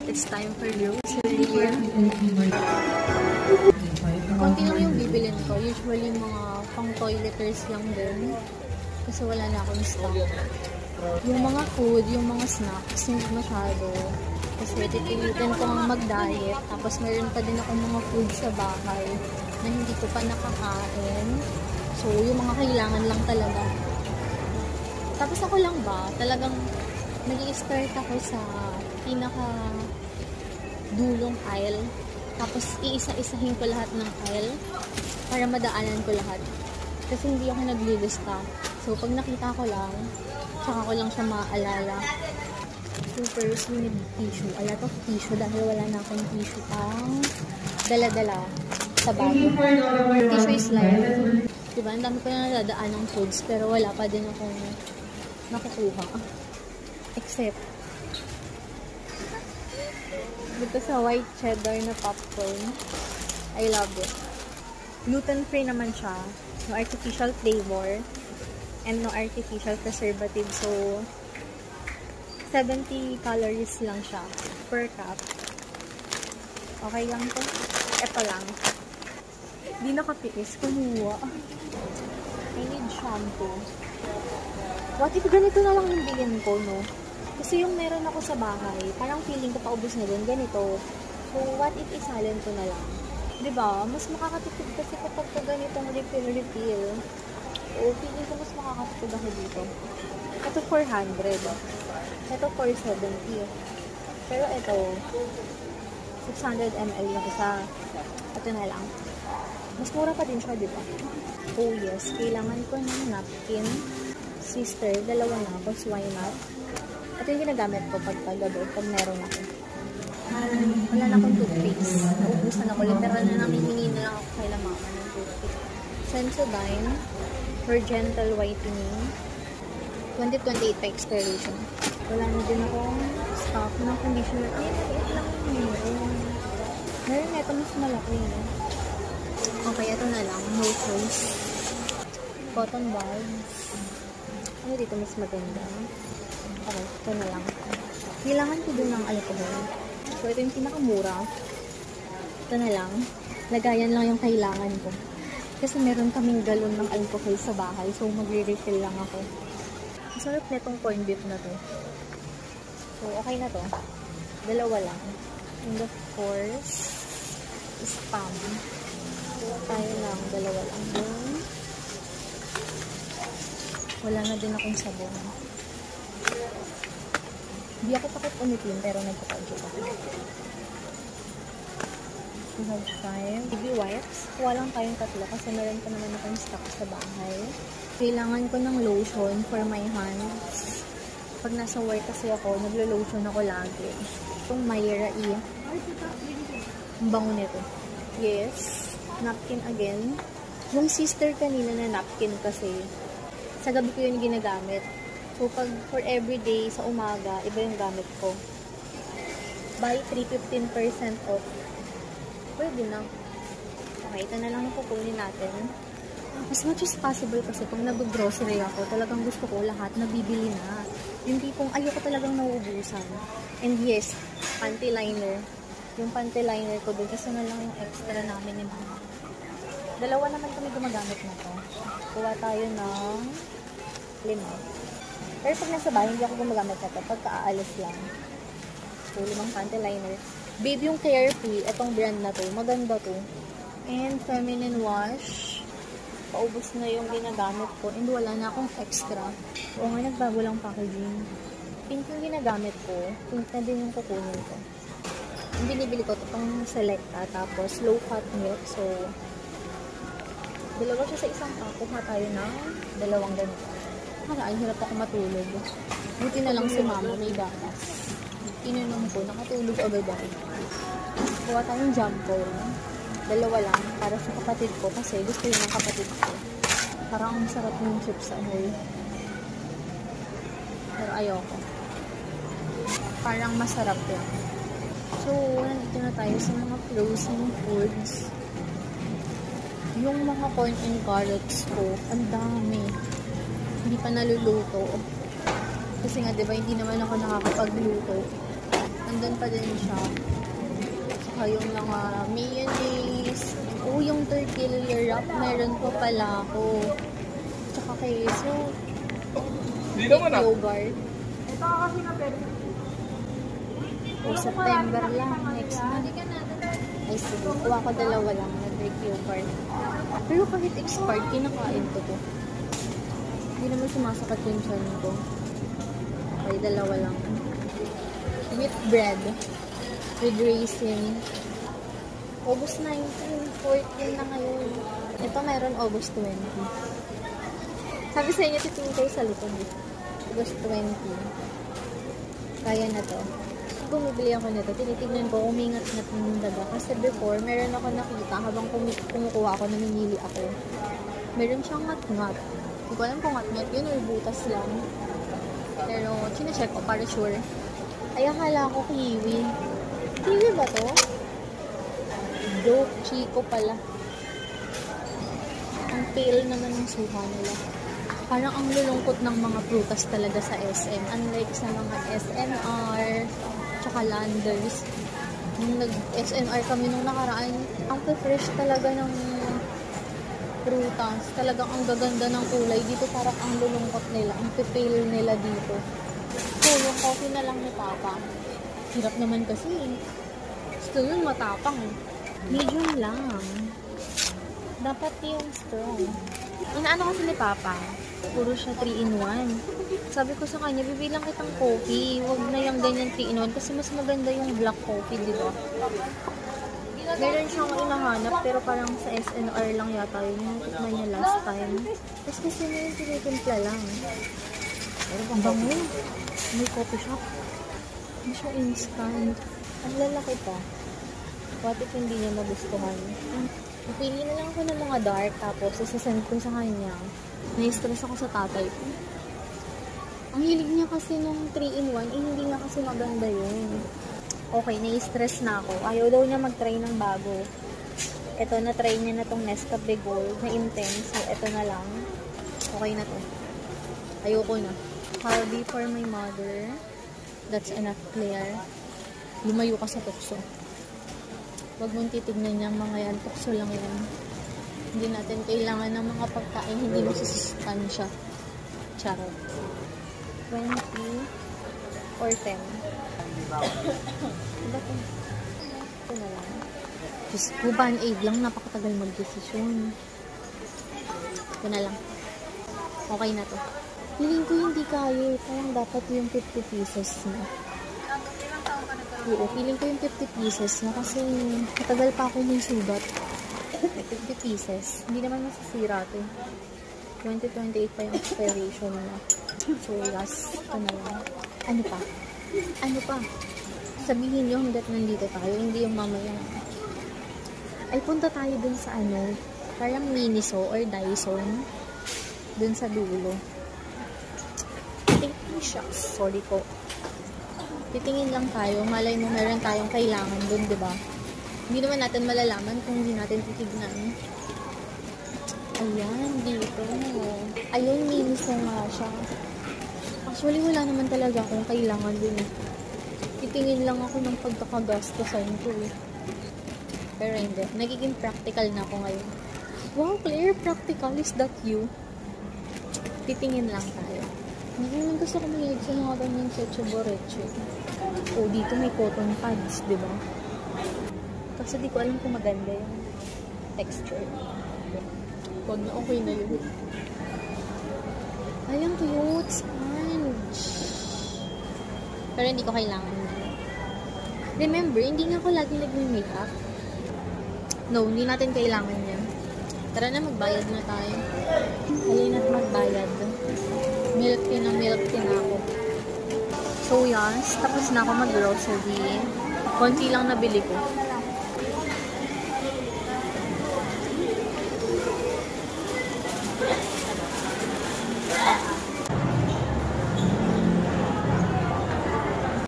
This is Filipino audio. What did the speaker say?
It's time for grocery. Konti lang yung bibilin ko. Usually mga pang toileters lang din. Kasi wala na akong stock. Yung mga food, yung mga snacks, hindi masyado. Kasi titilitin ko ang mag-diet. Tapos meron pa din akong mga food sa bahay na hindi ko pa nakakain. So, yung mga kailangan lang talaga. Tapos ako lang ba, talagang nag-i-start ako sa pinaka dulong aisle. Tapos iisa-isahin ko lahat ng aisle para madaanan ko lahat. Kasi hindi ako naglilista. So, pag nakita ko lang, tsaka ko lang siya maaalala. So, first, we need tissue. A lot of tissue dahil wala na akong tissue pang dala-dala sa bag. Tissue is life. Diba? Ang dami ko na nadadaan ng foods pero wala pa din akong nakukuha. Except dito sa white cheddar na popcorn. I love it. Gluten-free naman siya. No artificial flavor. And no artificial preservative. So, 70 calories lang siya per cup. Okay lang to. Ito lang. Hindi nakatiis. Kumuha. I need shampoo. What if ganito na lang yung bilhin ko, no? Kasi yung meron ako sa bahay, parang feeling ko paubos na din, ganito. So, what if isalin ko na lang? Diba? Mas makakatipid kasi kapag ko ganitong refill. O, feeling ko mas makakatipid ako dito. Ito 400. Ito 470. Pero ito, 600 ml yung isa. Ito na lang. Mas mura pa din siya, diba? Oh yes, kailangan ko ng napkin. Sister, dalawa na ako, so why not? Ito yung ginagamit ko pag paggabi, pag meron ako. Wala na akong toothpaste. Naubusan ako. Literal na namihingi na lang ako kay mama ng toothpaste. Sensodyne for gentle whitening. 2028 pa expiration. Wala na din akong stock ng conditioner. Ay, maliit lang yun. Meron na ito mas malaki. Okay, ito na lang. No choice. Cotton buds. Ano dito mas maganda? Okay, ito na lang. Kailangan ko din ng alcohol. So, ito yung pinakamura. Ito na lang. Lagayan lang yung kailangan ko. Kasi meron kaming galon ng alcohol sa bahay. So, magre-refill lang ako. Masarap na itong corned beef na to. So, okay na to. Dalawa lang. And of course, spam. Tayo lang. Dalawa lang doon. Wala na din akong sabon. Hindi ako takot umitin, pero nagkakadyo ako. We have 5 baby wipes. Kuha lang tayong tatlo kasi meron pa naman akong stock sa bahay. Kailangan ko ng lotion for my hands. Pag nasa work kasi ako, naglo-lotion ako lagi. Itong Myra E. Ang bango nito. Yes. Napkin again. Yung sister kanina na napkin kasi, sa gabi ko yun ginagamit. So, pag for everyday sa umaga, iba yung gamit ko. Buy 3-15% off. Pwede na. Okay, ito na lang yung kukunin natin. As much as possible kasi pag nag-grocery ako, talagang gusto ko lahat nabibili na. Yung tipong ayoko talagang nauubusan. And yes, panty liner. Yung panty liner ko doon, isa na lang yung extra namin ni mama. Dalawa naman kami gumagamit na to. Kuha tayo ng 5. Pero pag nasa bahay, hindi ako gumagamit na ito. Pagka-aalis lang. So, 5 panty liner. Babe, yung Carefree, itong brand na to. Maganda to. And feminine wash. Paubos na yung ginagamit ko. And wala na akong extra. O nga, nagbago lang packaging. Pink yung ginagamit ko. Pink na din yung kukunin ko. Yung binibili ko ito pang Selecta. Tapos, low fat milk. So, dalawa siya sa isang pack. Kuha tayo ng 2 ganito. Ang hirap ako matulog. Buti na lang si mama may gatas. Ininom ko, nakatulog agad ako. Kuha tayong Jumbo. 2 lang para sa kapatid ko kasi gusto yun ng kapatid ko. Parang masarap yung chips sa amoy. Pero ayoko. Parang masarap lang. So, nandito na tayo sa mga frozen foods. Yung mga corn and carrots ko, ang dami. Hindi pa naluluto. Kasi nga, diba, hindi naman ako nakakapagluto ng Nandun pa din siya. Saka yung mga mayonnaise. Oh, yung tortilla wrap, meron pa pala ako. Tsaka queso. Hindi naman ah. Yogurt. Ito kasi na pwede. O, September lang. Next month. Ay, sige. Kuha ko dalawa lang na Greek yogurt. Pero kahit expired, kinakain ko to. Hindi naman sumasakit yung chan ko. Okay, dalawa lang. Wheat bread. With raisin. August 19, 14 na ngayon. Ito meron August 20. Sabi sa inyo, titingin kayo sa likod. August 20. Kaya na to. Bumibili ako nito. Tinitignan ko, umingat-ngat ng daga. Kasi before, meron ako nakita habang kumukuha ako, namimili ako. Meron siyang ngat-ngat. Hindi ko alam kung ngat-ngat yun or butas lang. Pero, chinecheck ko para sure. Ay, akala ko kiwi. Kiwi ba to? Joke, Chico pala. Ang pale naman ng suha nila. Parang ang lulungkot ng mga prutas talaga sa SM. Unlike sa mga SNR, tsaka Landers. Nung nag-SNR kami nung nakaraan, ang fresh talaga ng prutas. Talagang ang gaganda ng kulay. Dito parang ang lulungkot nila. Ang pale nila dito. So, yung coffee na lang ni Papa. Hirap naman kasi. Gusto nun matapang. Medium lang. Dapat yung strong. Inaano kasi ni Papa, puro siya 3-in-1. Sabi ko sa kanya, bibilang kitang coffee. Huwag na yung ganyan 3-in-1 kasi mas maganda yung black coffee, di ba? Meron siyang inahanap pero parang sa SNR lang yata yun. Yung tikman niya last time. Tapos kasi na yung tinitimpla lang. Ang bango. May coffee shop. Hindi siya instant. Ang lalaki pa. What if hindi niya magustuhan? Pili na lang ako ng mga dark, tapos isasend ko sa kanya. Na-stress ako sa tatay ko. Ang hilig niya kasi nung 3-in-1, hindi nga kasi maganda yun. Okay, na-stress na ako. Ayaw daw niya mag-try ng bago. Ito, na-try niya na tong Nescafe Gold na intense. So, ito na lang. Okay na to. Ayoko na. Hobby for my mother. That's enough, Claire. Lumayo ka sa tukso. Huwag mong titignan niyang mga yan. Tukso lang yan. Hindi natin kailangan ng mga pagkain. Hindi masusustansya. Charot. 20 or 10. Diba ito? Ito na lang. Diyos ko, band-aid lang. Napakatagal mag-desisyon. Ito na lang. Okay na to. Feeling ko hindi kaya. Parang dapat yung 50 pesos na. Oo, feeling ko yung 50 pieces na kasi matagal pa ako yung sugat. 50 pieces. Hindi naman masisira ito. 2028 pa yung expiration na. So, last. Ito na lang. Ano pa? Ano pa? Sabihin nyo hanggat nandito tayo. Hindi yung mamaya. Ay, punta tayo dun sa ano. Parang Miniso or Dyson. Dun sa dulo. Thank you, shucks. Sorry po. Titingin lang tayo, malay mo meron tayong kailangan dun, di ba? Hindi naman natin malalaman kung hindi natin titignan. Ayan, dito. Ayun, Miniso nga siya. Actually, wala naman talaga akong kailangan dun. Titingin lang ako ng pagkakagastosan ko. Pero hindi. Nagiging practical na ako ngayon. Wow, Claire, practical. Is that you? Titingin lang tayo. Hindi naman gusto ko mahilig sa mga ganyan seche-boreche. O, dito may cotton pads, di ba? Kasi di ko alam kung maganda yung texture. Huwag na, okay na yun. Ay, ang cute. Sponge. Pero hindi ko kailangan yun. Remember, hindi nga ako lagi nag-makeup. No, hindi natin kailangan yan. Tara na, magbayad na tayo. Halina't magbayad. Milk tea na ako. So, yes. Tapos na ako mag-grocery. Konti lang nabili ko.